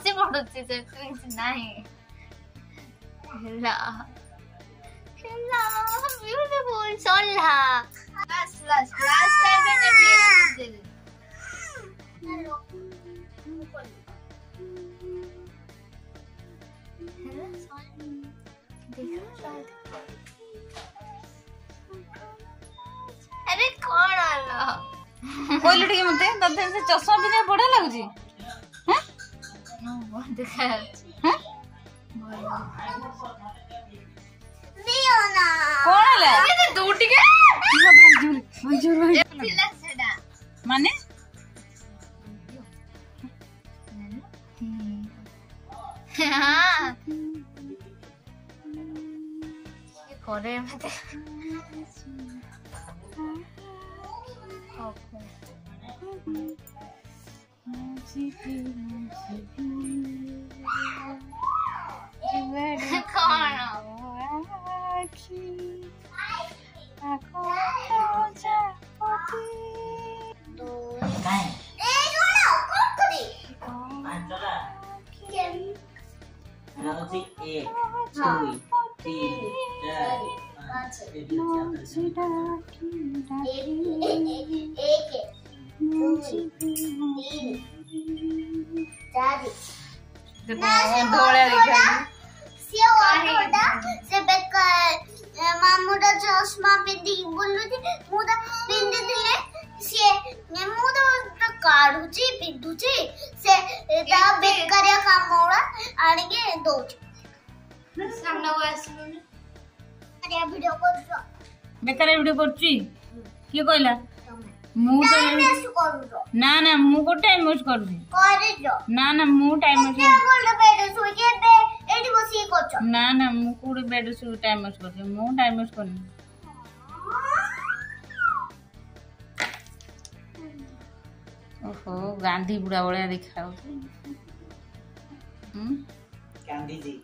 बसी पड़ुची से नहीं हेला हेला ब्यूटीफुल सोल्हा लास्ट टाइम पे ने प्ले हेलो अरे कौन आलो कोइले ठीक मते तते से चश्मा पिने बड़ा लागुची हैं वो देखा हैं दियो ना कौन आले ये तो दूटी के भाई थिला सेडा माने हां ये करे मते मामुदा चश्मा पिंदी बोलु जे मुदा पिंदी दिले से ने मुदा काढु ची पिंदु ची से ता बेकारिया कामोळा आणि के दो सामने वो आसलो ने अरे वीडियो करछो बेकार वीडियो करची के कहला मु ना ना मु को टाइम वेस्ट करबी करे जो ना ना मु टाइम वेस्ट के गोल्ड बेड सोई के बे एडी बसी करछो ना ना मु कोडी बेड सु टाइम वेस्ट करबी मु टाइम वेस्ट करनी ओहो गांधी बुढ़ा बड़िया दिखाओ गांधी जी